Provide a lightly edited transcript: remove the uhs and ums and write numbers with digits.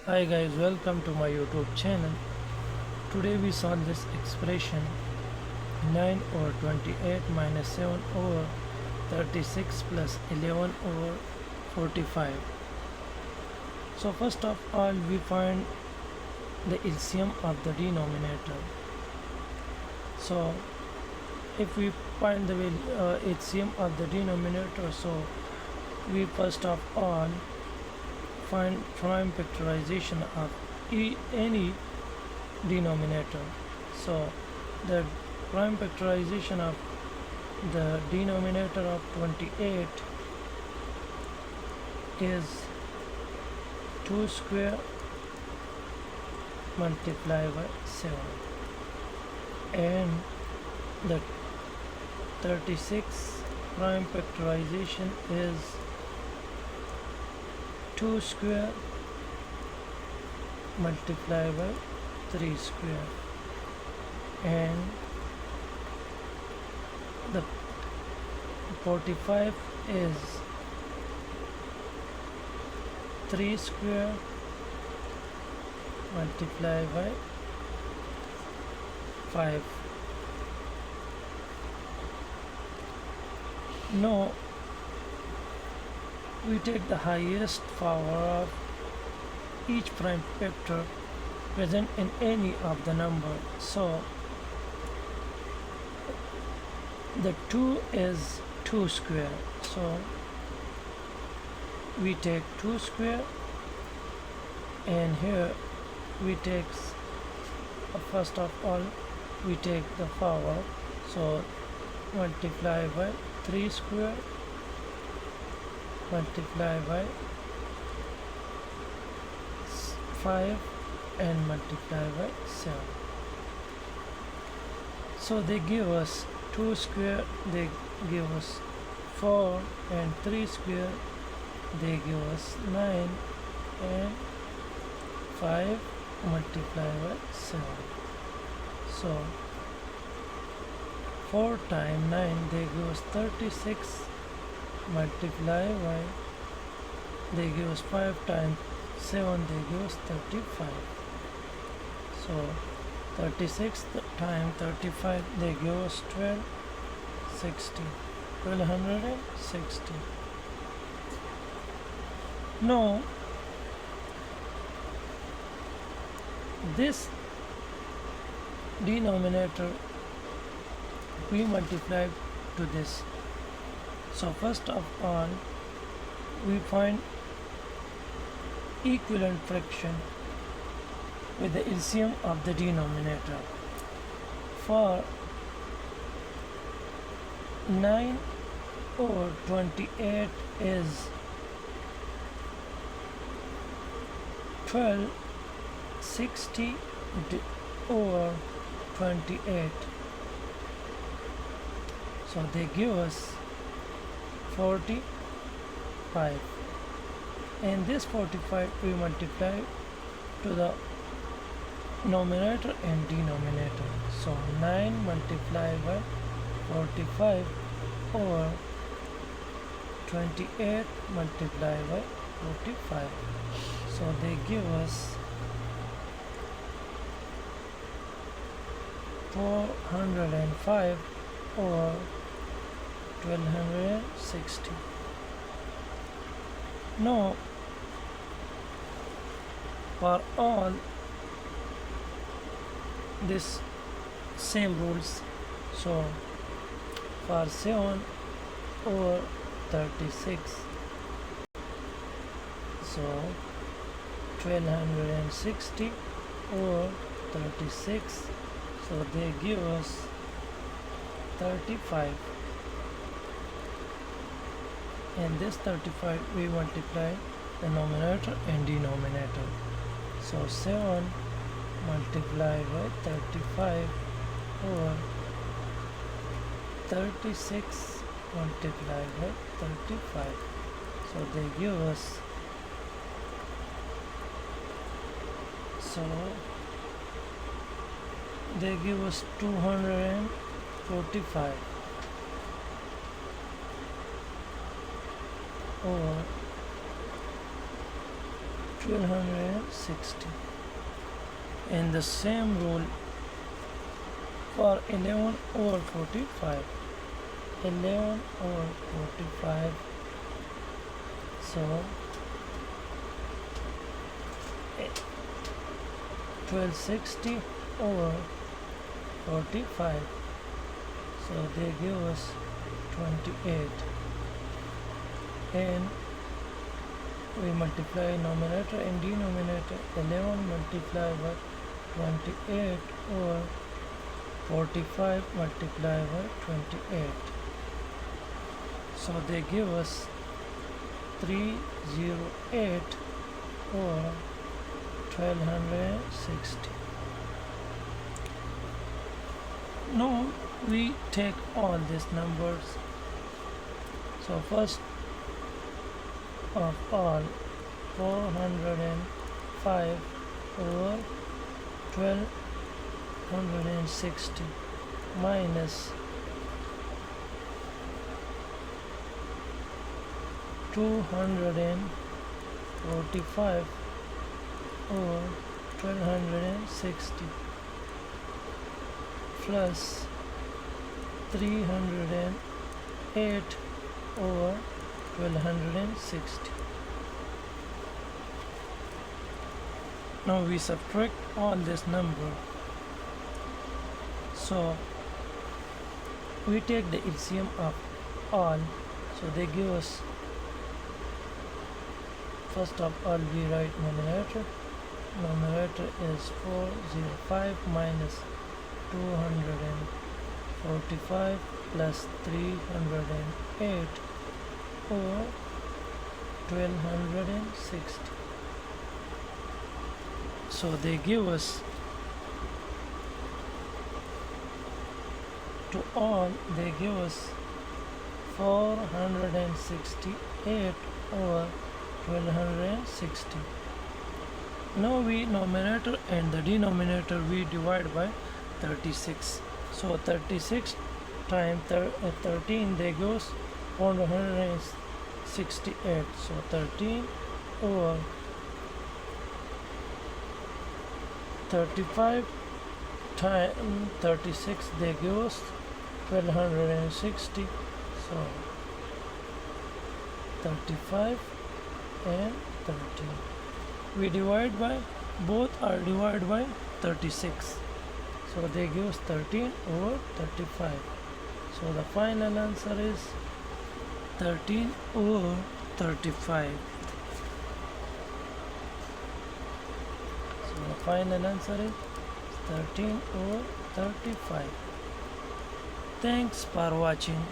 Hi guys, welcome to my YouTube channel. Today we solve this expression 9 over 28 minus 7 over 36 plus 11 over 45. So first of all we find the LCM of the denominator. So if we find the LCM of the denominator, so we first of all find prime factorization of any denominator. So the prime factorization of the denominator of 28 is 2 square multiplied by 7, and the 36 prime factorization is 2 square multiplied by 3 square, and the 45 is 3 square multiplied by 5. Now we take the highest power of each prime factor present in any of the number. So the 2 is 2 square, so we take 2 square, and here we take first of all we take the power, so multiply by 3 square multiply by 5 and multiply by 7. So they give us 2 square, they give us 4, and 3 square they give us 9, and 5 multiply by 7. So 4 times 9 they give us 36, multiply by, they give us 5 times 7 they give us 35. So 36 times 35 they give us 1260. Now this denominator we multiply to this. So first of all we find equivalent fraction with the LCM of the denominator. For 9 over 28 is 1260 over 28. So they give us 45, and this 45 we multiply to the numerator and denominator. So 9 multiplied by 45 over 28 multiplied by 45. So they give us 405 over 1260. Now for all this same rules, so for 7 over 36, so 1260 over 36, so they give us 35, and this 35 we multiply the numerator and denominator. So 7 multiplied by 35 over 36 multiplied by 35. So they give us, so they give us 245 over 1260. And the same rule for 11 over 45. 11 over 45. So 1260 over 45. So they give us 28. And we multiply numerator and denominator. 11 multiplied by 28 over 45 multiplied by 28. So they give us 308 over 1260. Now we take all these numbers. So first of all, 405 over 1260 minus 245 over 1260 plus 308 over 1260. Now we subtract all this number. So we take the LCM of all. So they give us, first of all we write numerator. Numerator is 405 minus 245 plus 308 over 1260. So they give us, to all they give us 468 over 1260. Now we numerator and the denominator we divide by 36. So 36 times 13 they goes 168. So 13 over 35 times 36 they give us 1260. So 35 and 13. We divide by, both are divided by 36. So they give us 13 over 35. So the final answer is 13 over 35. So the final answer is 13 over 35. Thanks for watching.